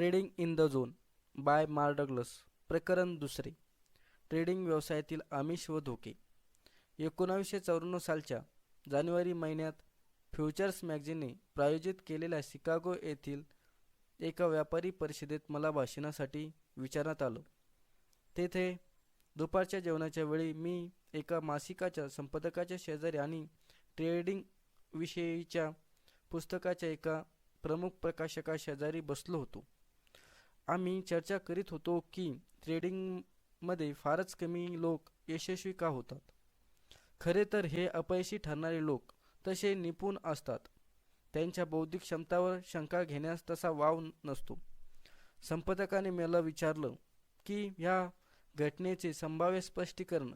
Trading in the zone bye mark Douglas. प्रकरण दुसरे. Trading व्यवसायातील आमिष व धोके. 1994 सालच्या जानेवारी महिन्यात फ्युचर्स मॅगझिनने प्रायोजित केलेल्या शिकागो येथील एका व्यापारी परिषदेत मला भाषणासाठी विचारण्यात आलं. तेथे दुपारच्या जेवणाच्या वेळी मी एका मासिकाच्या संपादकाच्या शेजारी आणि ट्रेडिंग विषयीच्या पुस्तकाच्या एका प्रमुख प्रकाशकाशेजारी बसलो होतो. आम्ही चर्चा करीत होतो की ट्रेडिंगमध्ये फारच कमी लोक यशस्वी का होतात. खरे तर हे अपयशी ठरणारे लोक तसे निपुण असतात. त्यांच्या बौद्धिक क्षमतावर शंका घेण्यास तसा वाव नसतो. संपादकाने मला विचारलं की ह्या घटनेचे संभाव्य स्पष्टीकरण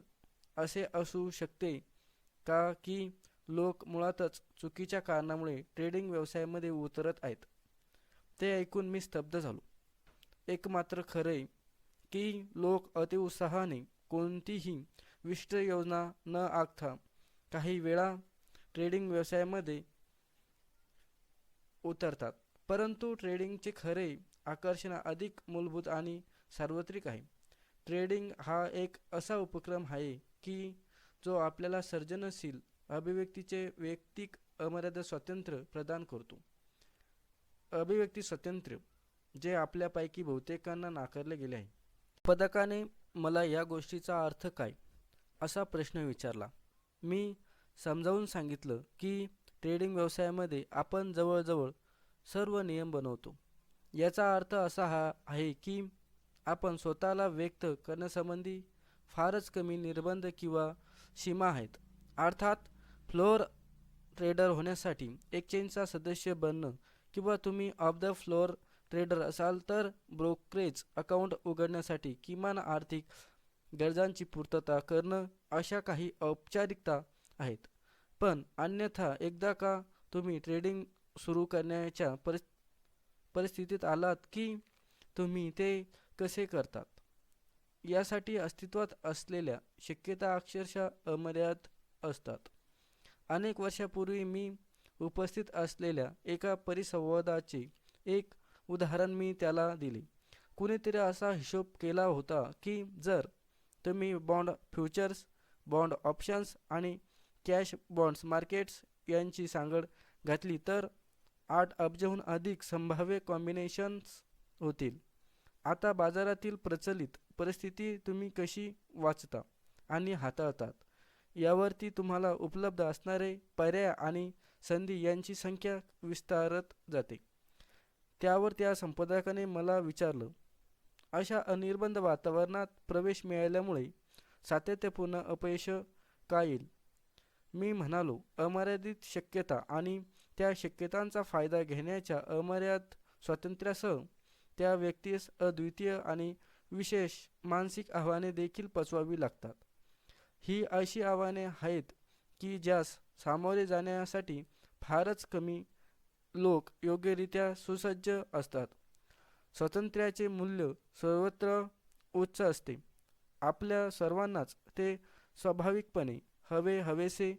असे असू शकते का की लोक मुळातच चुकीच्या कारणामुळे ट्रेडिंग व्यवसायामध्ये उतरत आहेत. ते ऐकून मी स्तब्ध झालो. एक मात्र खरे की लोक अतिउत्साहाने कोणतीही विशिष्ट योजना न आखता काही वेळा ट्रेडिंग व्यवसायामध्ये उतरतात. परंतु ट्रेडिंगचे खरे आकर्षण अधिक मूलभूत आणि सार्वत्रिक आहे. ट्रेडिंग हा एक असा उपक्रम आहे की जो आपल्याला सर्जनशील अभिव्यक्तीचे वैयक्तिक अमर्याद स्वातंत्र्य प्रदान करतो. अभिव्यक्ती स्वातंत्र्य जे आपल्यापैकी बहुतेकांना नाकारले गेले आहे. संपादकाने मला या गोष्टीचा अर्थ काय असा प्रश्न विचारला. मी समजावून सांगितलं की ट्रेडिंग व्यवसायामध्ये आपण जवळजवळ सर्व नियम बनवतो. याचा अर्थ असा आहे की आपण स्वतःला व्यक्त करण्यासंबंधी फारच कमी निर्बंध किंवा सीमा आहेत. अर्थात फ्लोअर ट्रेडर होण्यासाठी एक्सचेंजचा सदस्य बनणं किंवा तुम्ही ऑफ द फ्लोअर ट्रेडर असाल तर ब्रोकरेज अकाउंट उघडण्यासाठी किमान आर्थिक गरजांची पूर्तता करणं अशा काही औपचारिकता आहेत. पण अन्यथा एकदा का तुम्ही ट्रेडिंग सुरू करण्याच्या परिस्थितीत आलात की तुम्ही ते कसे करतात यासाठी अस्तित्वात असलेल्या शक्यता अक्षरशः अमर्याद असतात. अनेक वर्षापूर्वी मी उपस्थित असलेल्या एका परिसंवादाचे एक उदाहरण मी त्याला दिले. कुणीतरी असा हिशोब केला होता की जर तुम्ही बॉन्ड फ्युचर्स, बॉन्ड ऑप्शन्स आणि कॅश बॉन्ड्स मार्केट्स यांची सांगड घातली तर 8 अब्जहून अधिक संभाव्य कॉम्बिनेशन्स होतील. आता बाजारातील प्रचलित परिस्थिती तुम्ही कशी वाचता आणि हाताळतात यावरती तुम्हाला उपलब्ध असणारे पर्याय आणि संधी यांची संख्या विस्तारत जाते. त्यावर त्या संपादकाने मला विचारलं, अशा अनिर्बंध वातावरणात प्रवेश मिळाल्यामुळे सातत्यपूर्ण अपयश का येईल? मी म्हणालो, अमर्यादित शक्यता आणि त्या शक्यतांचा फायदा घेण्याच्या अमर्याद स्वातंत्र्यासह त्या व्यक्तीस अद्वितीय आणि विशेष मानसिक आव्हाने देखील पचवावी लागतात. ही अशी आव्हाने आहेत की ज्यास सामोरे जाण्यासाठी फारच कमी लोक योग्यरित्या सुसज्ज असतात. स्वातंत्र्याचे मूल्य सर्वत्र उच्च असते. आपल्या सर्वांनाच ते स्वाभाविकपणे हवेसे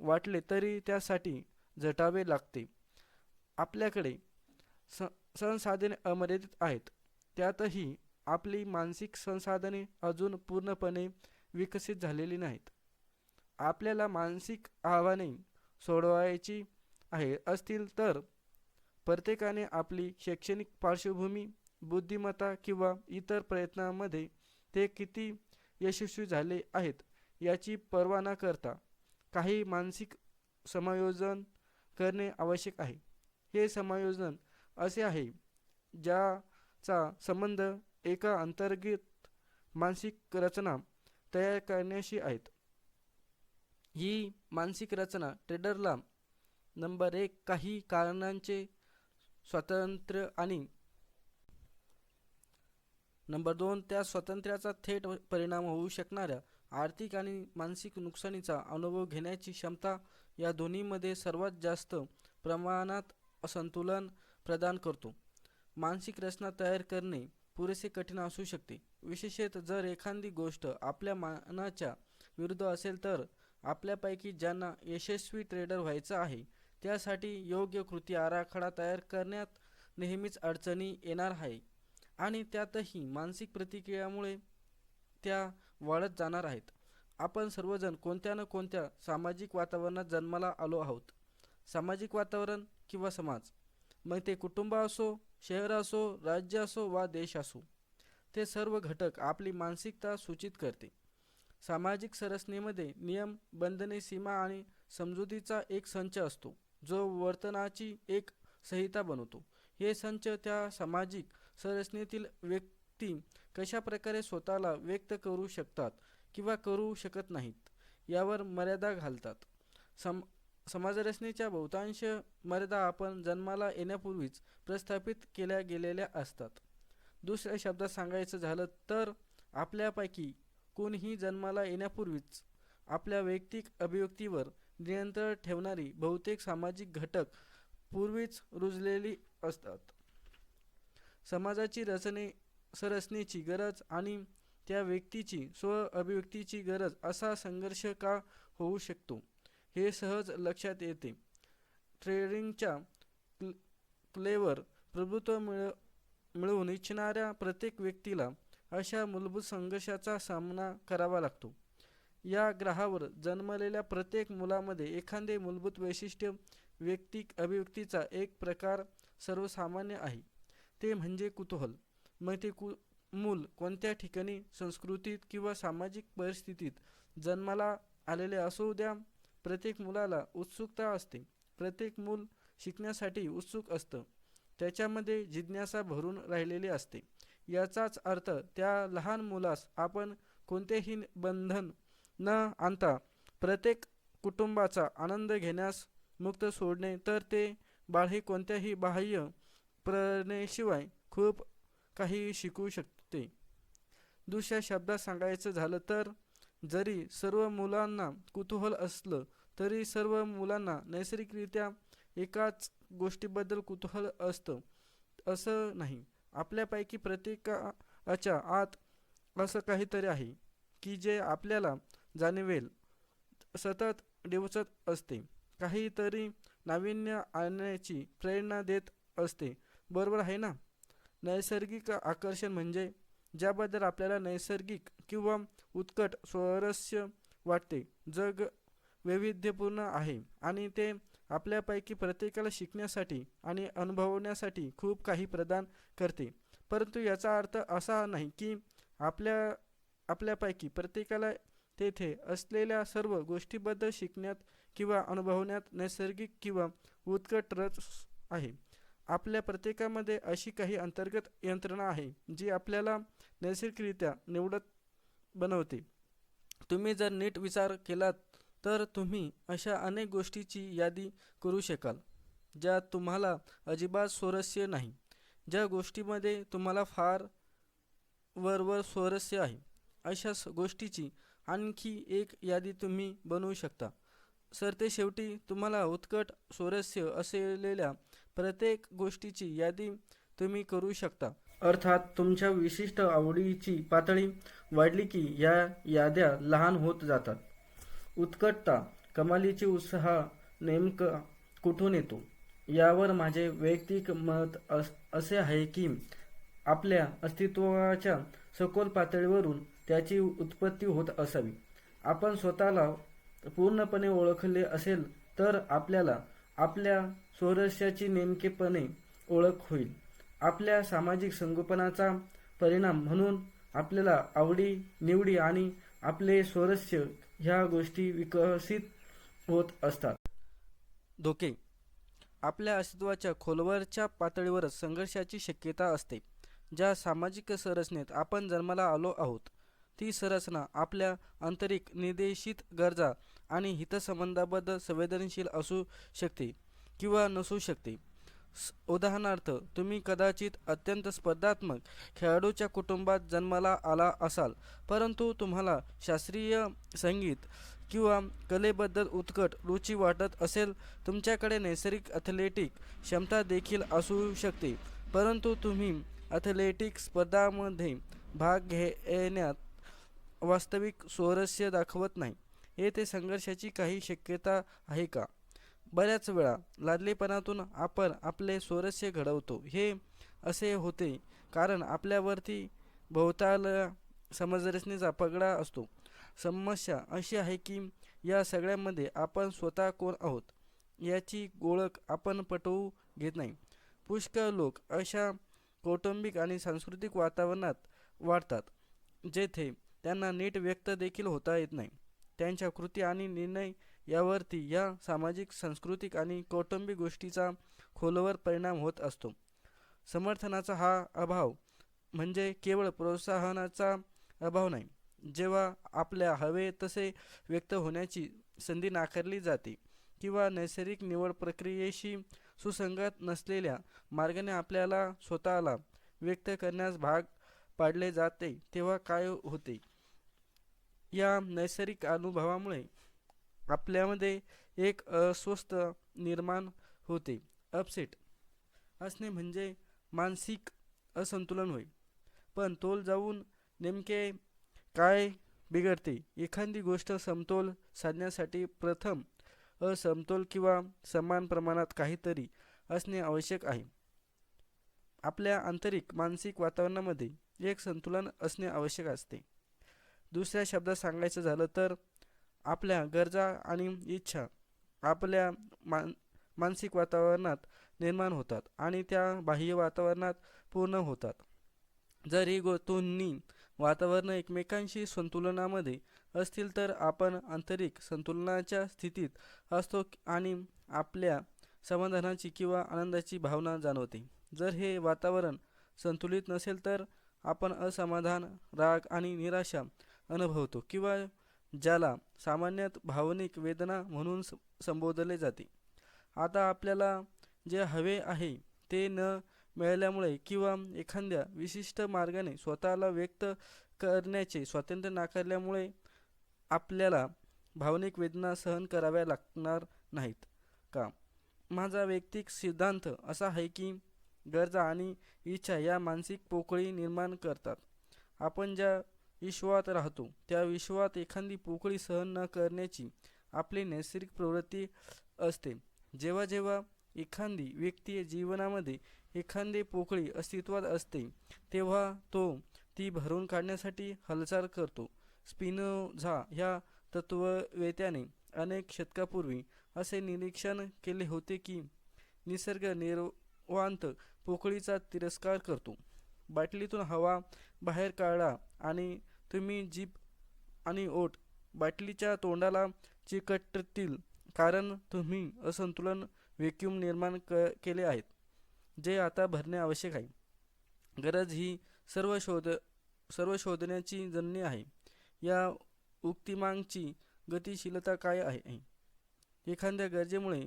वाटले तरी त्यासाठी झटावे लागते. आपल्याकडे संसाधने अमर्यादित आहेत. त्यातही आपली मानसिक संसाधने अजून पूर्णपणे विकसित झालेली नाहीत. आपल्याला मानसिक आव्हाने सोडवायची असतील तर प्रत्येकाने आपली शैक्षणिक पार्श्वभूमी, बुद्धिमत्ता किंवा इतर प्रयत्नांमध्ये ते किती यशस्वी झाले आहेत याची पर्वा न करता काही मानसिक समायोजन करणे आवश्यक आहे. हे समायोजन असे आहे ज्याचा संबंध एका अंतर्गत मानसिक रचना तयार करण्याशी आहेत. ही मानसिक रचना ट्रेडरला नंबर 1 काही कारणांचे स्वातंत्र्य आणि नंबर 2 त्या स्वातंत्र्याचा थेट परिणाम होऊ शकणाऱ्या आर्थिक आणि मानसिक नुकसानीचा अनुभव घेण्याची क्षमता या दोन्हीमध्ये सर्वात जास्त प्रमाणात असंतुलन प्रदान करतो. मानसिक रचना तयार करणे पुरेसे कठीण असू शकते, विशेषतः जर एखादी गोष्ट आपल्या मनाच्या विरुद्ध असेल तर. आपल्यापैकी ज्यांना यशस्वी ट्रेडर व्हायचं आहे त्यासाठी योग्य कृती आराखडा तयार करण्यात नेहमीच अडचणी येणार आहे. आणि त्यातही मानसिक प्रतिक्रियामुळे त्या वाढत जाणार आहेत. आपण सर्वजण कोणत्या न कोणत्या सामाजिक वातावरणात जन्माला आलो आहोत. सामाजिक वातावरण किंवा समाज, मग ते कुटुंब असो, शहर असो, राज्य असो वा देश असो, ते सर्व घटक आपली मानसिकता सूचित करते. सामाजिक संरचनेमध्ये नियम, बंधने, सीमा आणि समजुतीचा एक संच असतो, जो वर्तनाची एक संहिता बनवतो. हे संच त्या सामाजिक संरचनेतील व्यक्ती कशा प्रकारे स्वतःला व्यक्त करू शकतात किंवा करू शकत नाहीत यावर मर्यादा घालतात. सम समाजरचनेच्या बहुतांश मर्यादा आपण जन्माला येण्यापूर्वीच प्रस्थापित केल्या गेलेल्या असतात. दुसऱ्या शब्दात सांगायचं झालं तर आपल्यापैकी कोणीही जन्माला येण्यापूर्वीच आपल्या वैयक्तिक अभिव्यक्तीवर नियंत्रण ठेवणारी बहुतेक सामाजिक घटक पूर्वीच रुजलेली असतात. समाजाची संरचनेची गरज आणि त्या व्यक्तीची स्व अभिव्यक्तीची गरज असा संघर्ष का होऊ शकतो हे सहज लक्षात येते. ट्रेडिंगच्या क्लेवर प्रभुत्व मिळवून इच्छिणाऱ्या प्रत्येक व्यक्तीला अशा मूलभूत संघर्षाचा सामना करावा लागतो. या ग्रहावर जन्मलेल्या प्रत्येक मुलामध्ये एखादे मूलभूत वैशिष्ट्य वैयक्तिक अभिव्यक्तीचा एक प्रकार सर्वसामान्य आहे, ते म्हणजे कुतूहल. मग ते मूल कोणत्या ठिकाणी, संस्कृतीत किंवा सामाजिक परिस्थितीत जन्माला आलेले असू द्या, प्रत्येक मुलाला उत्सुकता असते. प्रत्येक मूल शिकण्यासाठी उत्सुक असतं. त्याच्यामध्ये जिज्ञासा भरून राहिलेली असते. याचाच अर्थ त्या लहान मुलास आपण कोणतेही बंधन न आणता प्रत्येक कुटुंबाचा आनंद घेण्यास मुक्त सोडणे, तर ते बाळ हे कोणत्याही बाह्य प्रेरणेशिवाय खूप काही शिकू शकते. दुसऱ्या शब्दात सांगायचं झालं तर जरी सर्व मुलांना कुतूहल असलं तरी सर्व मुलांना नैसर्गिकरित्या एकाच गोष्टीबद्दल कुतूहल असतं असं नाही. आपल्यापैकी प्रत्येकाच्या आत असं काहीतरी आहे की जे आपल्याला जाणवेल सतत डिवचत असते, काहीतरी नाविन्य आणण्याची प्रेरणा देत असते. बरोबर आहे ना? नैसर्गिक आकर्षण म्हणजे ज्याबद्दल आपल्याला नैसर्गिक किंवा उत्कट स्वारस्य वाटते. जग वैविध्यपूर्ण आहे आणि ते आपल्यापैकी प्रत्येकाला शिकण्यासाठी आणि अनुभवण्यासाठी खूप काही प्रदान करते. परंतु याचा अर्थ असा नाही की आपल्यापैकी प्रत्येकाला तेथे असलेल्या सर्व गोष्टीबद्दल शिकण्यात किंवा अनुभवण्यात नैसर्गिक किंवा उत्कट रस आहे. आपल्या प्रत्येकामध्ये अशी काही अंतर्गत यंत्रणा आहे जी आपल्याला नैसर्गिकरित्या निवडत बनवते. तुम्ही जर नीट विचार केलात तर तुम्ही अशा अनेक गोष्टीची यादी करू शकाल ज्यात तुम्हाला अजिबात स्वारस्य नाही, ज्या गोष्टीमध्ये तुम्हाला फार वरवर स्वारस्य आहे. अशा गोष्टीची आणखी एक यादी तुम्ही बनवू शकता. सरतेशेवटी तुम्हाला उत्कट स्वारस्य असलेल्या प्रत्येक गोष्टीची यादी तुम्ही करू शकता. अर्थात तुमच्या विशिष्ट आवडीची पातळी वाढली की या याद्या लहान होत जातात. उत्कटता, कमालीची उत्साह नेमका कुठून येतो यावर माझे वैयक्तिक मत असे आहे की आपल्या अस्तित्वाच्या सखोल पातळीवरून त्याची उत्पत्ती होत असावी. आपण स्वतःला पूर्णपणे ओळखले असेल तर आपल्याला आपल्या स्वारस्याची नेमकेपणे ओळख होईल. आपल्या सामाजिक संगोपनाचा परिणाम म्हणून आपल्याला आवडी निवडी आणि आपले स्वारस्य ह्या गोष्टी विकसित होत असतात. धोके. आपल्या अस्तित्वाच्या खोलवरच्या पातळीवरच संघर्षाची शक्यता असते. ज्या सामाजिक संरचनेत आपण जन्माला आलो आहोत ती संरचना आपल्या आंतरिक निर्देशित गरजा आणि हितसंबंधाबद्दल संवेदनशील असू शकते किंवा नसू शकते. उदाहरणार्थ, तुम्ही कदाचित अत्यंत स्पर्धात्मक खेळाडूच्या कुटुंबात जन्माला आला असाल, परंतु तुम्हाला शास्त्रीय संगीत किंवा कलेबद्दल उत्कट रुची वाटत असेल. तुमच्याकडे नैसर्गिक ॲथलेटिक क्षमता देखील असू शकते, परंतु तुम्ही ॲथलेटिक स्पर्धांमध्ये भाग घेण्यात वास्तविक स्वारस्य दाखवत नाही. येथे संघर्षाची काही शक्यता आहे का? बऱ्याच वेळा लादलेपणातून आपण आपले स्वारस्य घडवतो. हे असे होते कारण आपल्यावरती भोवताल समजरचनेचा पगडा असतो. समस्या अशी आहे की या सगळ्यामध्ये आपण स्वतः कोण आहोत याची ओळख आपण पटवू घेत नाही. पुष्कळ लोक अशा कौटुंबिक आणि सांस्कृतिक वातावरणात वाढतात जेथे त्यांना नीट व्यक्त देखील होता येत नाही. त्यांच्या कृती आणि निर्णय यावरती या सामाजिक, सांस्कृतिक आणि कौटुंबिक गोष्टीचा खोलवर परिणाम होत असतो. समर्थनाचा हा अभाव म्हणजे केवळ प्रोत्साहनाचा अभाव नाही. जेव्हा आपल्या हवे तसे व्यक्त होण्याची संधी नाकारली जाते किंवा नैसर्गिक निवड प्रक्रियेशी सुसंगत नसलेल्या मार्गाने आपल्याला स्वतःला व्यक्त करण्यास भाग पाडले जाते, तेव्हा काय होते? या नैसर्गिक अनुभवामुळे आपल्यामध्ये एक अस्वस्थ निर्माण होते. अपसेट असणे म्हणजे मानसिक असंतुलन होय. पण तोल जाऊन नेमके काय बिघडते? एखादी गोष्ट समतोल साधण्यासाठी प्रथम असमतोल किंवा समान प्रमाणात काहीतरी असणे आवश्यक आहे. आपल्या आंतरिक मानसिक वातावरणामध्ये एक संतुलन असणे आवश्यक असते. दुसऱ्या शब्दात सांगायचं झालं तर आपल्या गरजा आणि इच्छा आपल्या मानसिक वातावरणात निर्माण होतात आणि त्या बाह्य वातावरणात पूर्ण होतात. जर ही दोन्ही वातावरण एकमेकांशी संतुलनामध्ये असतील तर आपण आंतरिक संतुलनाच्या स्थितीत असतो आणि आपल्या समाधानाची किंवा आनंदाची भावना जाणवते. जर हे वातावरण संतुलित नसेल तर आपण असमाधान, राग आणि निराशा अनुभवतो किंवा ज्याला सामान्यत भावनिक वेदना म्हणून संबोधले जाते. आता आपल्याला जे हवे आहे ते न मिळाल्यामुळे किंवा एखाद्या विशिष्ट मार्गाने स्वतःला व्यक्त करण्याचे स्वातंत्र्य नाकारल्यामुळे आपल्याला भावनिक वेदना सहन कराव्या लागणार नाहीत का? माझा वैयक्तिक सिद्धांत असा आहे की गरजा आणि इच्छा या मानसिक पोकळी निर्माण करतात. आपण ज्या विश्वात राहतो त्या विश्वात एखादी पोकळी सहन न करण्याची आपली नैसर्गिक प्रवृत्ती असते. जेव्हा जेव्हा एखादी व्यक्ती जीवनामध्ये एखादी पोकळी अस्तित्वात असते तेव्हा तो ती भरून काढण्यासाठी हालचाल करतो. स्पिनोझा ह्या तत्त्ववेत्याने अनेक शतकापूर्वी असे निरीक्षण केले होते की निसर्ग निर्वांत पोकळीचा तिरस्कार करतो. बाटलीतून हवा बाहेर काढा आणि तुम्ही जीभ आणि ओठ बाटलीच्या तोंडाला चिकटतील, कारण तुम्ही असंतुलन व्हॅक्यूम निर्माण केले आहेत जे आता भरणे आवश्यक आहे. गरज ही सर्व शोधण्याची जननी आहे. या उक्तीमागची गतिशीलता काय आहे? एखाद्या गरजेमुळे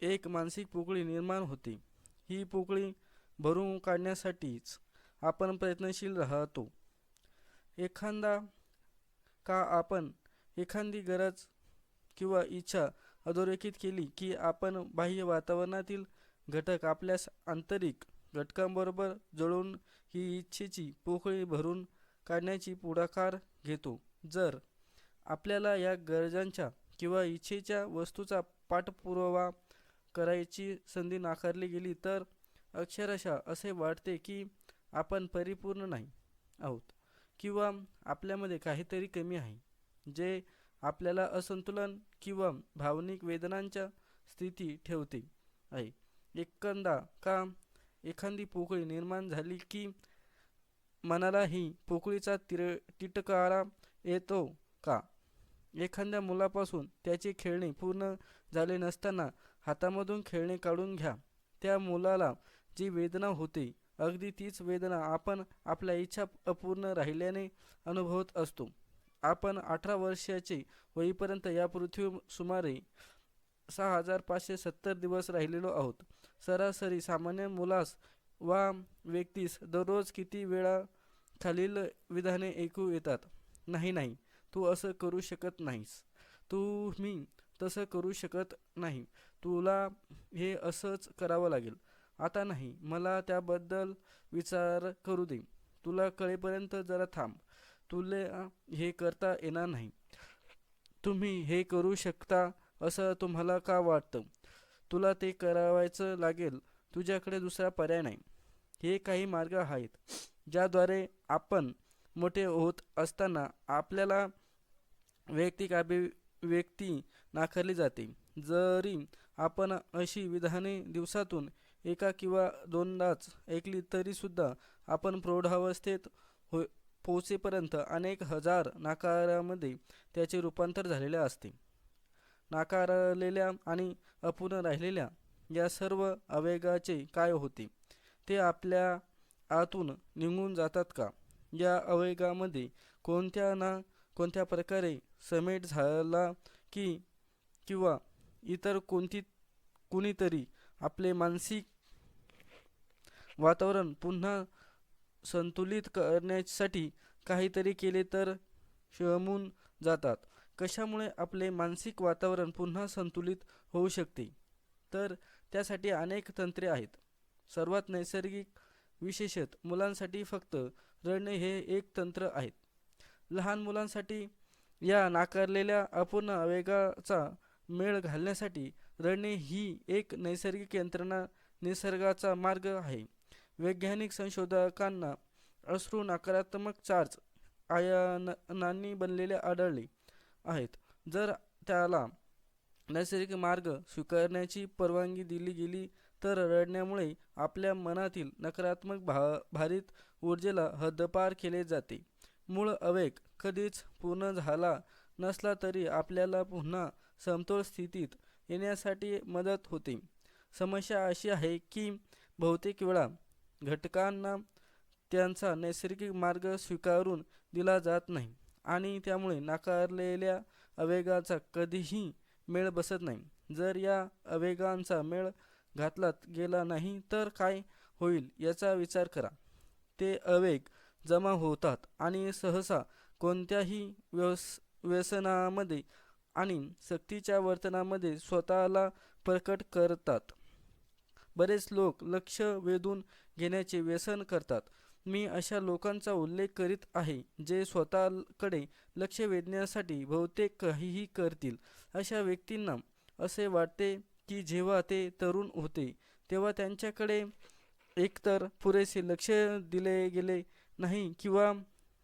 एक मानसिक पोकळी निर्माण होते. ही पोकळी भरून काढण्यासाठीच आपण प्रयत्नशील राहतो. एखादा का आपण एखादी गरज किंवा इच्छा अधोरेखित केली की आपण बाह्य वातावरणातील घटक आपल्या आंतरिक घटकांबरोबर जुळवून ही इच्छेची पोकळी भरून काढण्याची पुढाकार घेतो. जर आपल्याला या गरजांच्या किंवा इच्छेच्या वस्तूचा पाठपुरावा करायची संधी नाकारली गेली तर अक्षरशः असे वाटते की आपण परिपूर्ण नाही आहोत किंवा आपल्यामध्ये काहीतरी कमी आहे जे आपल्याला असंतुलन किंवा भावनिक वेदनांच्या स्थिती ठेवते आहे. एखादी पोकळी निर्माण झाली की मनाला ही पोकळीचा तिटकारा येतो का? एखाद्या मुलापासून त्याचे खेळणे पूर्ण झाले नसताना हातामधून खेळणे काढून घ्या. त्या मुलाला जी वेदना होते अगदी तीच वेदना आपण आपल्या इच्छा अपूर्ण राहिल्याने अनुभवत असतो. आपण 18 वर्षाचे होईपर्यंत या पृथ्वीवर सुमारे 6570 दिवस राहिलेलो आहोत. सरासरी सामान्य मुलास वा व्यक्तीस दररोज किती वेळा खालील विधाने ऐकू येतात? नाही, तू असं करू शकत नाहीस, तुम्ही तसं करू शकत नाही, तुला हे असंच करावं लागेल, आता नाही, मला त्याबद्दल विचार करू दे, तुला कळेपर्यंत जरा थांब, तुला हे करता येणार नाही, तुम्ही हे करू शकता असं तुम्हाला का वाटतं, तुला ते करावायचं लागेल, तुझ्याकडे दुसरा पर्याय नाही. हे काही मार्ग आहेत ज्याद्वारे आपण मोठे होत असताना आपल्याला वैयक्तिक अभिव्यक्ती नाकारली जाते. जरी आपण अशी विधाने दिवसातून एका किंवा दोनदाच ऐकली तरीसुद्धा आपण प्रौढावस्थेत हो पोहोचेपर्यंत अनेक हजार नाकारामध्ये त्याचे रूपांतर झालेले असते. नाकारलेल्या आणि अपूर्ण राहिलेल्या या सर्व आवेगाचे काय होते? ते आपल्या आतून निघून जातात का? या आवेगामध्ये कोणत्या ना कोणत्या प्रकारे समेट झाला की किंवा इतर कुणीतरी आपले मानसिक वातावरण पुन्हा संतुलित करण्यासाठी काहीतरी केले तर शमून जातात. कशामुळे आपले मानसिक वातावरण पुन्हा संतुलित होऊ शकते? तर त्यासाठी अनेक तंत्रे आहेत. सर्वात नैसर्गिक, विशेषत मुलांसाठी फक्त रडणे हे एक तंत्र आहे. लहान मुलांसाठी या नाकारलेल्या अपूर्ण आवेगाचा मेळ घालण्यासाठी रडणे ही एक नैसर्गिक यंत्रणा, निसर्गाचा मार्ग आहे. वैज्ञानिक संशोधकांना अश्रू नकारात्मक चार्ज आयनांनी बनलेले आढळले आहेत. जर त्याला नैसर्गिक मार्ग स्वीकारण्याची परवानगी दिली गेली तर रडण्यामुळे आपल्या मनातील नकारात्मक भारित ऊर्जेला हद्दपार केले जाते. मूळ आवेग कधीच पूर्ण झाला नसला तरी आपल्याला पुन्हा समतोल स्थितीत येण्यासाठी मदत होते. समस्या अशी आहे की बहुतेक वेळा घटकांना त्यांचा नैसर्गिक मार्ग स्वीकारून दिला जात नाही आणि त्यामुळे नाकारलेल्या आवेगाचा कधीही मेळ बसत नाही. जर या आवेगांचा मेळ घातला गेला नाही तर काय होईल याचा विचार करा. ते आवेग जमा होतात आणि सहसा कोणत्याही व्यसनामध्ये आणि सक्तीच्या वर्तनामध्ये स्वतःला प्रकट करतात. बरेच लोक लक्ष वेधून घेण्याचे व्यसन करतात. मी अशा लोकांचा उल्लेख करीत आहे जे स्वतःकडे लक्ष वेधण्यासाठी बहुतेक काहीही करतील. अशा व्यक्तींना असे वाटते की जेव्हा ते तरुण होते तेव्हा त्यांच्याकडे एकतर पुरेसे लक्ष दिले गेले नाही किंवा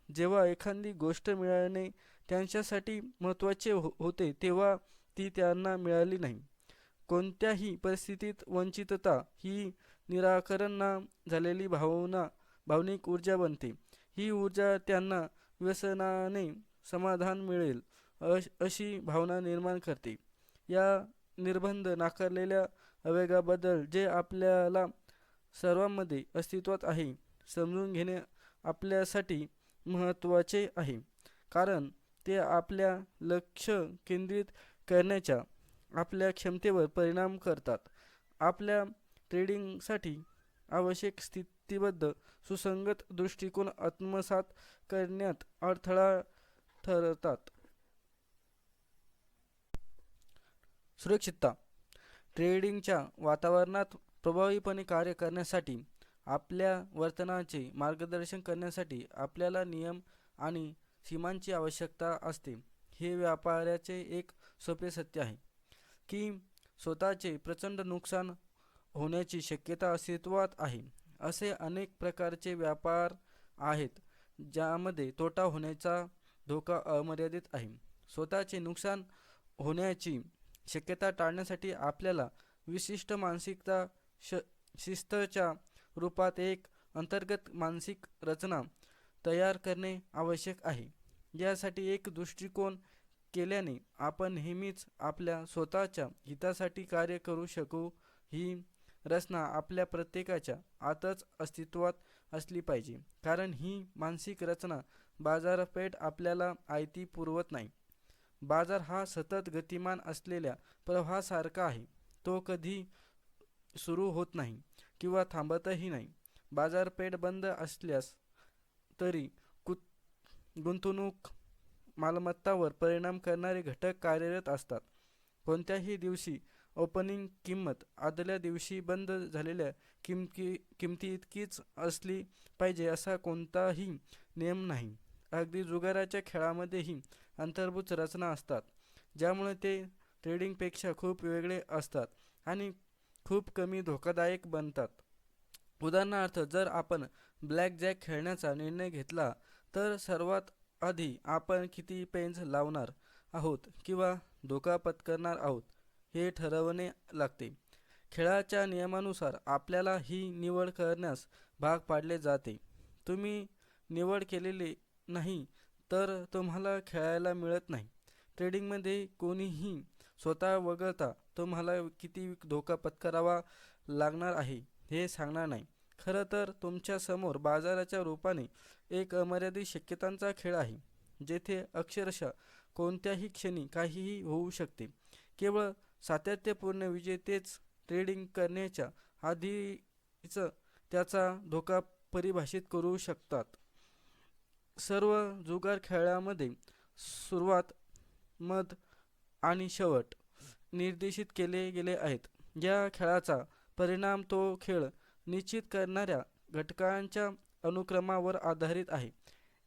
जेव्हा एखादी गोष्ट मिळवणे त्यांच्यासाठी महत्त्वाचे होते तेव्हा ती त्यांना मिळाली नाही. कोणत्याही परिस्थितीत वंचितता ही निराकरण झालेली भावनिक ऊर्जा बनते. ही ऊर्जा त्यांना व्यसनाने समाधान मिळेल अशी भावना निर्माण करते. या निर्बंध नाकारलेल्या आवेगाबद्दल जे आपल्याला सर्वांमध्ये अस्तित्वात आहे समजून घेणे आपल्यासाठी महत्त्वाचे आहे, कारण ते आपल्या लक्ष केंद्रित करण्याच्या आपल्या क्षमतेवर परिणाम करतात. आपल्या ट्रेडिंगसाठी आवश्यक स्थितीबद्ध सुसंगत दृष्टिकोन आत्मसात करण्यात अडथळा ठरतात. सुरक्षितता. ट्रेडिंगच्या वातावरणात प्रभावीपणे कार्य करण्यासाठी आपल्या वर्तनाचे मार्गदर्शन करण्यासाठी आपल्याला नियम आणि सीमांची आवश्यकता असते. हे व्यापाराचे एक सोपे सत्य आहे की स्वतःचे प्रचंड नुकसान होण्याची शक्यता अस्तित्वात आहे. असे अनेक प्रकारचे व्यापार आहेत ज्यामध्ये तोटा होण्याचा धोका अमर्यादित आहे. स्वतःचे नुकसान होण्याची शक्यता टाळण्यासाठी आपल्याला विशिष्ट मानसिकता शिस्तच्या रूपात एक अंतर्गत मानसिक रचना तयार करणे आवश्यक आहे. यासाठी एक दृष्टिकोन केल्याने आपण नेहमीच आपल्या स्वतःच्या हितासाठी कार्य करू शकू. ही रचना आपल्या प्रत्येकाच्या आतच अस्तित्वात असली पाहिजे, कारण ही मानसिक रचना बाजारपेठ आपल्याला आयती पुरवत नाही. बाजार हा सतत गतिमान असलेल्या प्रवाहासारखा आहे. तो कधी सुरू होत नाही किंवा थांबतही नाही. बाजारपेठ बंद असल्यास तरी गुंतवणूक मालमत्तावर परिणाम करणारे घटक कार्यरत असतात. कोणत्याही दिवशी ओपनिंग किंमत आदल्या दिवशी बंद झालेल्या किमतीइतकीच असली पाहिजे असा कोणताही नियम नाही. अगदी जुगाराच्या खेळामध्येही अंतर्भूत रचना असतात ज्यामुळे ते ट्रेडिंगपेक्षा खूप वेगळे असतात आणि खूप कमी धोकादायक बनतात. उदाहरणार्थ, जर आपण ब्लॅक जॅक खेळण्याचा निर्णय घेतला तर सर्वात आधी आपण किती पेन्स लावणार आहोत किंवा धोका पत्करणार आहोत हे ठरवणे लागते. खेळाच्या नियमानुसार आपल्याला ही निवड करण्यास भाग पाडले जाते. तुम्ही निवड केलेली नाही तर तुम्हाला खेळायला मिळत नाही. ट्रेडिंगमध्ये कोणीही स्वतः वगळता तुम्हाला किती धोका पत्करावा लागणार आहे हे सांगणार नाही. खरं तर तुमच्यासमोर बाजाराच्या रूपाने एक अमर्यादित शक्यतांचा खेळ आहे, जेथे अक्षरशः कोणत्याही क्षणी काहीही होऊ शकते. केवळ सातत्यपूर्ण विजेतेच ट्रेडिंग करण्याच्या आधीच त्याचा धोका परिभाषित करू शकतात. सर्व जुगार खेळामध्ये सुरुवात, मध आणि शेवट निर्देशित केले गेले आहेत. या खेळाचा परिणाम तो खेळ निश्चित करणाऱ्या घटकांच्या अनुक्रमावर आधारित आहे.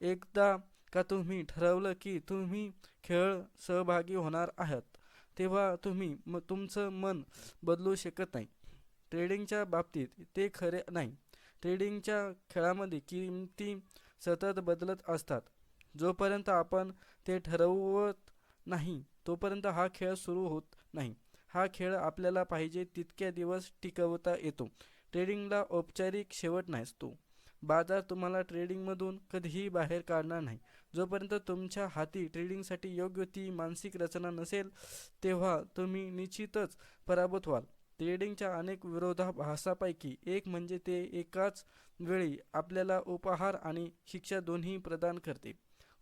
एकदा का तुम्ही ठरवलं की तुम्ही खेळ सहभागी होणार आहात, तेव्हा तुम्ही तुमचं मन बदलू शकत नाही. ट्रेडिंगच्या बाबतीत ते खरे नाही. ट्रेडिंगच्या खेळामध्ये किमती सतत बदलत असतात. जोपर्यंत आपण ते ठरवत नाही तोपर्यंत हा खेळ सुरू होत नाही. हा खेळ आपल्याला पाहिजे तितक्या दिवस टिकवता येतो. ट्रेडिंगला औपचारिक शेवट नसतो. बाजार तुम्हाला ट्रेडिंगमधून कधीही बाहेर काढणार नाही. जोपर्यंत तुमच्या हाती ट्रेडिंगसाठी योग्य ती मानसिक रचना नसेल तेव्हा तुम्ही निश्चितच पराभूत व्हाल. ट्रेडिंगच्या अनेक विरोधाभासापैकी एक म्हणजे ते एकाच वेळी आपल्याला उपहार आणि शिक्षा दोन्ही प्रदान करते.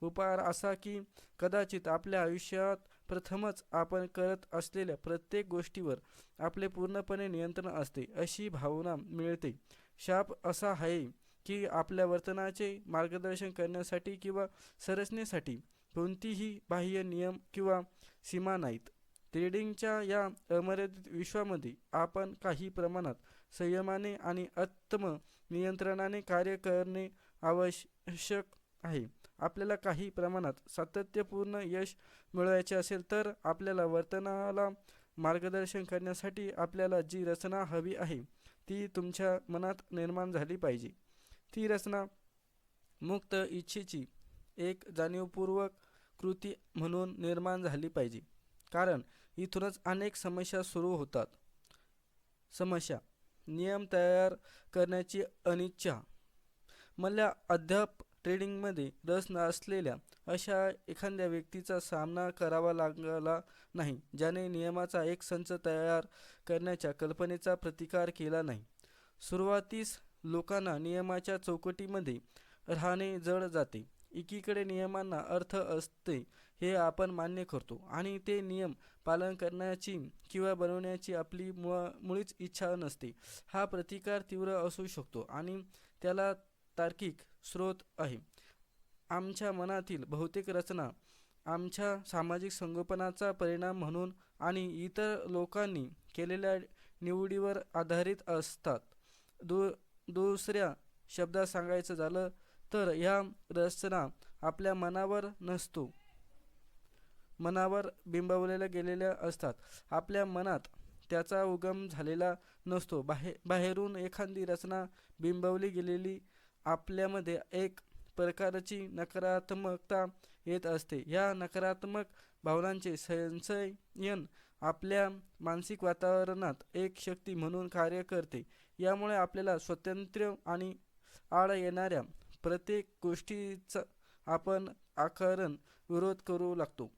उपहार असा की कदाचित आपल्या आयुष्यात प्रथमच आपण करत असलेल्या प्रत्येक गोष्टीवर आपले पूर्णपणे नियंत्रण असते अशी भावना मिळते. शाप असा आहे की आपल्या वर्तनाचे मार्गदर्शन करण्यासाठी किंवा संरचनेसाठी कोणतीही बाह्य नियम किंवा सीमा नाहीत. ट्रेडिंगच्या या अमर्यादित विश्वामध्ये आपण काही प्रमाणात संयमाने आणि आत्मनियंत्रणाने कार्य करणे आवश्यक आहे. आपल्याला काही प्रमाणात सातत्यपूर्ण यश मिळवायचे असेल तर आपल्याला वर्तनाला मार्गदर्शन करण्यासाठी आपल्याला जी रचना हवी आहे ती तुमच्या मनात निर्माण झाली पाहिजे. ती रचना मुक्त इच्छेची एक जाणीवपूर्वक कृती म्हणून निर्माण झाली पाहिजे. कारण इथूनच अनेक समस्या सुरू होतात. समस्या: नियम तयार करण्याची अनिच्छा. मला अद्याप ट्रेडिंगमध्ये रस नसलेल्या अशा एखाद्या व्यक्तीचा सामना करावा लागला नाही ज्याने नियमाचा एक संच तयार करण्याच्या कल्पनेचा प्रतिकार केला नाही. सुरुवातीस लोकांना नियमाच्या चौकटीमध्ये राहणे जड जाते. एकीकडे नियमांना अर्थ असते हे आपण मान्य करतो आणि ते नियम पालन करण्याची किंवा बनवण्याची आपली मुळीच इच्छा नसते. हा प्रतिकार तीव्र असू शकतो आणि त्याला तार्किक स्रोत आहे. आमच्या मनातील बहुतेक रचना आमच्या सामाजिक संगोपनाचा परिणाम म्हणून आणि इतर लोकांनी केलेल्या निवडीवर आधारित असतात. दुसऱ्या शब्दात सांगायचं झालं तर ह्या रचना आपल्या मनावर बिंबवलेल्या गेलेल्या असतात. आपल्या मनात त्याचा उगम झालेला नसतो. बाहेरून एखादी रचना बिंबवली गेलेली आपल्यामध्ये एक प्रकारची नकारात्मकता येत असते. या नकारात्मक भावनांचे संचयन आपल्या मानसिक वातावरणात एक शक्ती म्हणून कार्य करते. यामुळे आपल्याला स्वातंत्र्य आणि आड येणाऱ्या प्रत्येक गोष्टीचा आपण आकारण विरोध करू लागतो.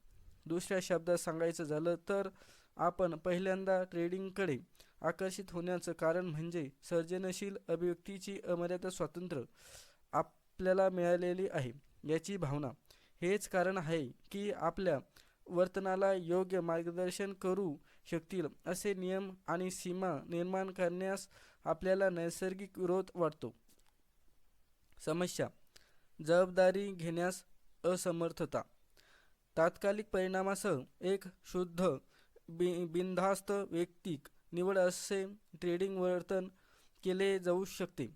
दुसऱ्या शब्दात सांगायचं झालं तर आपण पहिल्यांदा ट्रेडिंगकडे आकर्षित होण्याचं कारण म्हणजे सर्जनशील अभिव्यक्तीची अमर्याद स्वातंत्र्य आपल्याला मिळालेली आहे याची भावना. हेच कारण आहे की आपल्या वर्तनाला योग्य मार्गदर्शन करू शकतील असे नियम आणि सीमा निर्माण करण्यास आपल्याला नैसर्गिक विरोध वाटतो. समस्या: जबाबदारी घेण्यास असमर्थता. तात्कालिक परिणामासह एक शुद्ध बिनधास्त वैयक्तिक निवड असे ट्रेडिंग वर्तन केले जाऊ शकते.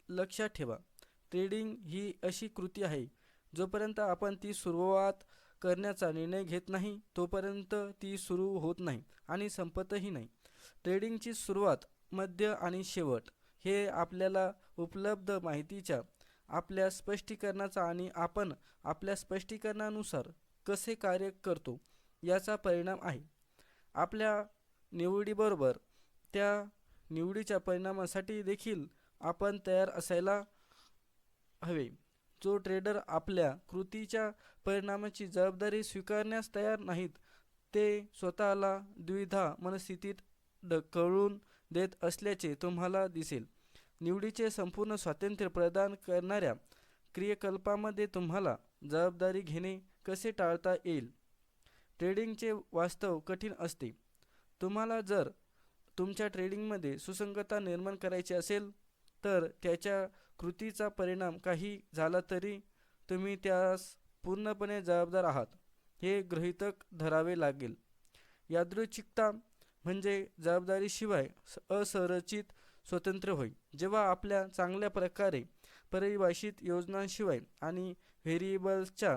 लक्षात ठेवा, ट्रेडिंग ही अशी कृती आहे जोपर्यंत आपण ती सुरुवात करण्याचा निर्णय घेत नाही तोपर्यंत ती सुरू होत नाही आणि संपतही नाही. ट्रेडिंगची सुरुवात, मध्य आणि शेवट हे आपल्याला उपलब्ध माहितीच्या आपल्या स्पष्टीकरणाचा आणि आपण आपल्या स्पष्टीकरणानुसार कसे कार्य करतो याचा परिणाम आहे. आपल्या निवडीबरोबर त्या निवडीच्या परिणामासाठी देखील आपण तयार असायला हवे. जो ट्रेडर आपल्या कृतीच्या परिणामाची जबाबदारी स्वीकारण्यास तयार नाहीत, ते स्वतःला द्विधा मनस्थितीत ढकलून देत असल्याचे तुम्हाला दिसेल. निवडीचे संपूर्ण स्वातंत्र्य प्रदान करणाऱ्या क्रियाकलापांमध्ये तुम्हाला जबाबदारी घेणे कसे टाळता येईल? ट्रेडिंगचे वास्तव कठीण असते. तुम्हाला जर तुमच्या ट्रेडिंगमध्ये सुसंगतता निर्माण करायची असेल तर त्याच्या कृतीचा परिणाम काही झाला तरी तुम्ही त्यास पूर्णपणे जबाबदार आहात हे गृहीतक धरावे लागेल. यादृच्छिकता म्हणजे जबाबदारीशिवाय असंरचित स्वातंत्र्य होय. जेव्हा आपल्या चांगल्या प्रकारे परिभाषित योजनांशिवाय आणि व्हेरिएबल्सच्या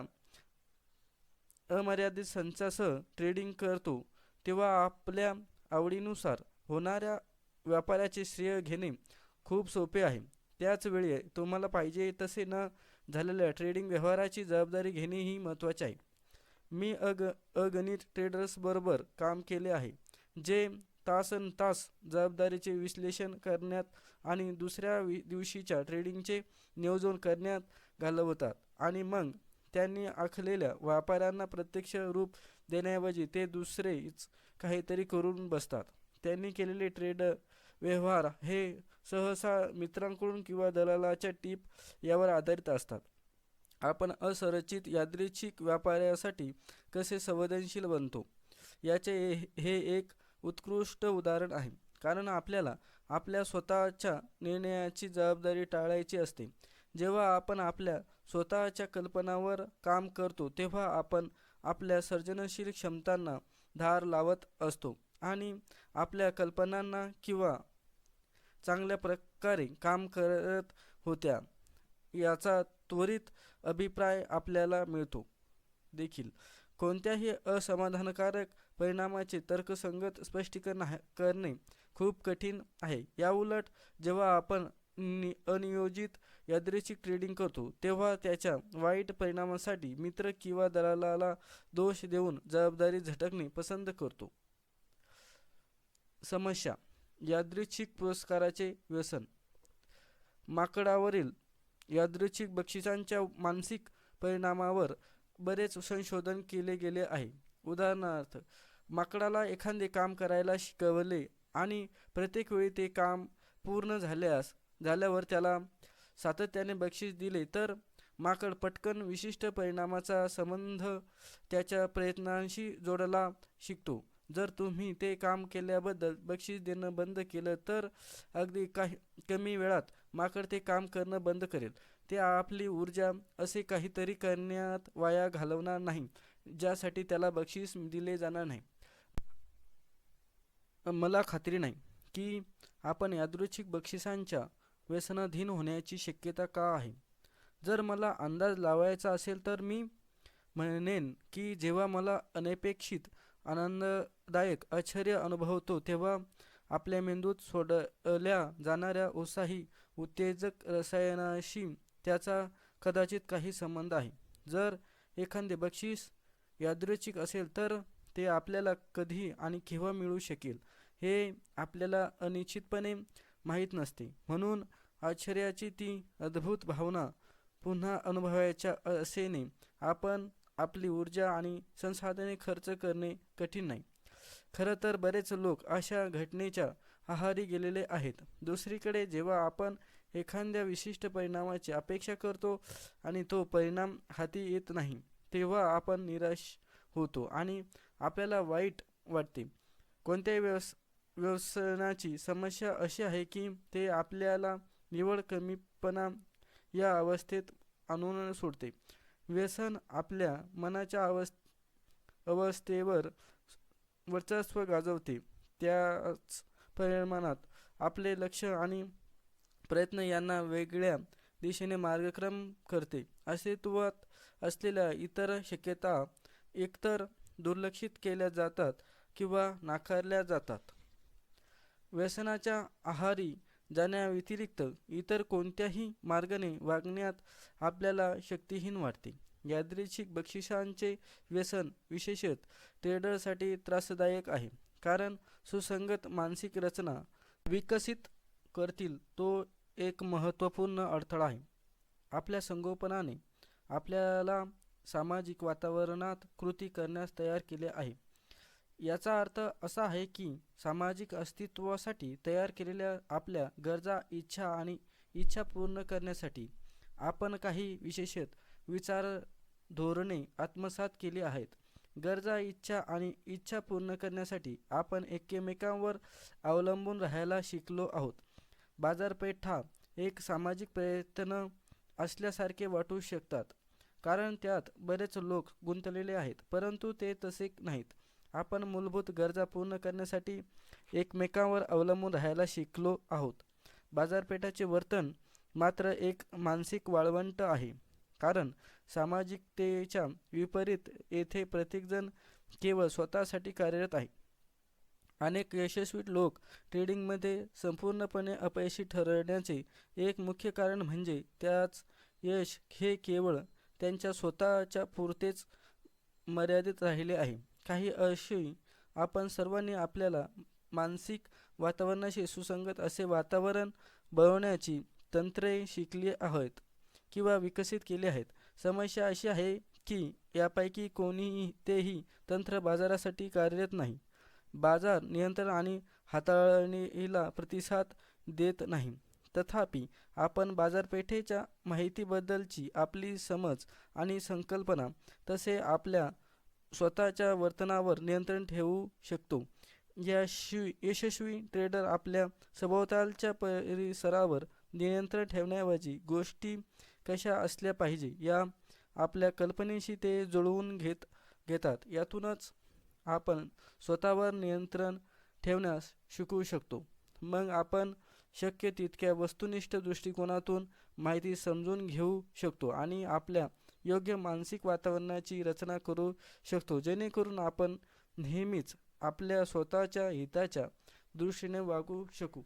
अमर्यादित संचासह ट्रेडिंग करतो तेव्हा आपल्या आवडीनुसार होणाऱ्या व्यापाराचे श्रेय घेणे खूप सोपे आहे. त्याच वेळी तुम्हाला पाहिजे तसे न झालेल्या ट्रेडिंग व्यवहाराची जबाबदारी घेणेही महत्त्वाचे आहे. मी अगणित ट्रेडर्सबरोबर काम केले आहे जे तासनतास जबाबदारीचे विश्लेषण करण्यात आणि दुसऱ्या दिवशीच्या ट्रेडिंगचे नियोजन करण्यात घालवतात आणि मग त्यांनी आखलेल्या व्यापाऱ्यांना प्रत्यक्ष रूप देण्याऐवजी ते दुसरेच काहीतरी करून बसतात. त्यांनी केलेले ट्रेड व्यवहार हे सहसा मित्रांकडून किंवा दलालाच्या टीप यावर आधारित असतात. आपण असंरचित यादृच्छिक व्यापारासाठी कसे संवेदनशील बनतो याचे हे एक उत्कृष्ट उदाहरण आहे. कारण आपल्याला आपल्या स्वतःच्या निर्णयाची जबाबदारी टाळायची असते. जेव्हा आपण आपल्या स्वतःच्या कल्पनांवर काम करतो तेव्हा आपण आपल्या सर्जनशील क्षमतांना धार लावत असतो आणि आपल्या कल्पनांना किंवा चांगल्या प्रकारे काम करत होत्या याचा त्वरित अभिप्राय आपल्याला मिळतो देखील. कोणत्याही असमाधानकारक परिणामाचे तर्कसंगत स्पष्टीकरण करणे खूप कठीण आहे. याउलट जेव्हा आपण अनियोजित यादृच्छिक ट्रेडिंग करतो तेव्हा त्याच्या वाईट परिणामासाठी मित्र किंवा दलालाला दोष देऊन जबाबदारी झटकणे पसंत करतो. समस्या: यादृच्छिक पुरस्काराचे व्यसन. माकडावरील यादृच्छिक बक्षिसांच्या मानसिक परिणामावर बरेच संशोधन केले गेले आहे. उदाहरणार्थ, माकडाला एखादे काम करायला शिकवले आणि प्रत्येक वेळी ते काम पूर्ण झाल्यावर त्याला सातत्याने बक्षीस दिले तर माकड पटकन विशिष्ट परिणामाचा संबंध त्याच्या प्रयत्नांशी जोडायला शिकतो. जर तुम्ही ते काम केल्याबद्दल बक्षीस देणं बंद केलं तर अगदी कमी वेळात माकड ते काम करणं बंद करेल. ते आपली ऊर्जा असे काहीतरी करण्यात वाया घालवणार नाही ज्यासाठी त्याला बक्षीस दिले जाणार नाही. मला खात्री नाही की आपण यादृच्छिक बक्षिसांच्या व्यसनाधीन होण्याची शक्यता का आहे. जर मला अंदाज लावायचा असेल तर मी म्हणेन की जेव्हा मला अनपेक्षित आनंददायक आश्चर्य अनुभवतो तेव्हा आपल्या मेंदूत सोडल्या जाणाऱ्या उत्साही उत्तेजक रसायनाशी त्याचा कदाचित काही संबंध आहे. जर एखादे बक्षीस यादृच्छिक असेल तर ते आपल्याला कधी आणि केव्हा मिळू शकेल हे आपल्याला अनिश्चितपणे माहीत नसते. म्हणून आश्चर्याची ती अद्भुत भावना पुन्हा अनुभवायच्या आशेने आपण आपली ऊर्जा आणि संसाधने खर्च करणे कठीण नाही. खरं तर बरेच लोक अशा घटनेच्या आहारी गेलेले आहेत. दुसरीकडे जेव्हा आपण एखाद्या विशिष्ट परिणामाची अपेक्षा करतो आणि तो परिणाम हाती येत नाही तेव्हा आपण निराश होतो आणि आपल्याला वाईट वाटते. कोणत्याही व्यसनाची समस्या अशी आहे की ते आपल्याला निव्वळ कमीपणा या अवस्थेत आणून सोडते. व्यसन आपल्या मनाच्या अवस्थेवर वर्चस्व गाजवते. त्याच प्रमाणात आपले लक्ष आणि प्रयत्न यांना वेगळ्या दिशेने मार्गक्रम करते. अस्तित्वात असलेल्या इतर शक्यता एकतर दुर्लक्षित केल्या जातात किंवा नाकारल्या जातात. व्यसनाच्या आहारी जाण्याव्यतिरिक्त इतर कोणत्याही मार्गाने वागण्यात आपल्याला शक्तिहीन वाटते. यादृच्छिक बक्षिसांचे व्यसन विशेषतः ट्रेडरसाठी त्रासदायक आहे, कारण सुसंगत मानसिक रचना विकसित करतील तो एक महत्त्वपूर्ण अडथळा आहे. आपल्या संगोपनाने आपल्याला सामाजिक वातावरणात कृती करण्यास तयार केले आहे. याचा अर्थ असा आहे की सामाजिक अस्तित्वासाठी तयार केलेल्या आपल्या गरजा, इच्छा आणि इच्छा पूर्ण करण्यासाठी आपण काही विशेषत विचार धोरणे आत्मसात केली आहेत. गरजा, इच्छा आणि इच्छा पूर्ण करण्यासाठी आपण एकमेकांवर अवलंबून राहायला शिकलो आहोत. बाजारपेठा एक सामाजिक प्रयत्न असल्यासारखे वाटू शकतात, कारण त्यात बरेच लोक गुंतलेले आहेत, परंतु ते तसे नाहीत. आपण मूलभूत गरजा पूर्ण करण्यासाठी एकमेकांवर अवलंबून राहायला शिकलो आहोत. बाजारपेठाचे वर्तन मात्र एक मानसिक वाळवंट आहे, कारण सामाजिकतेच्या विपरीत येथे प्रत्येकजण केवळ स्वतःसाठी कार्यरत आहे. अनेक यशस्वी लोक ट्रेडिंगमध्ये संपूर्णपणे अपयशी ठरण्याचे एक मुख्य कारण म्हणजे त्याच यश हे केवळ त्यांच्या स्वतःच्या पुरतेच मर्यादित राहिले आहे. काही अशी आपण सर्वांनी आपल्याला मानसिक वातावरणाशी सुसंगत असे वातावरण बनवण्याची तंत्रे शिकली आहेत किंवा विकसित केली आहेत. समस्या अशी आहे की यापैकी कोणतेही तंत्र बाजारासाठी कार्यरत नाही. बाजार नियंत्रण आणि हाताळणीला प्रतिसाद देत नाही. तथापि आपण बाजारपेठेच्या माहितीबद्दलची आपली समज आणि संकल्पना तसे आपल्या स्वतःच्या वर्तनावर नियंत्रण ठेवू शकतो. यशस्वी ट्रेडर आपल्या सभोवतालच्या परिसरावर नियंत्रण ठेवण्याऐवजी गोष्टी कशा असल्या पाहिजे या आपल्या कल्पनेशी ते जुळवून घेतात. यातूनच आपण स्वतःवर नियंत्रण ठेवण्यास शिकू शकतो. मग आपण शक्य तितक्या वस्तुनिष्ठ दृष्टिकोनातून माहिती समजून घेऊ शकतो आणि आपल्या योग्य मानसिक वातावरणाची रचना करू शकतो, जेणेकरून आपण नेहमीच आपल्या स्वतःच्या हिताच्या दृष्टीने वागू शकू.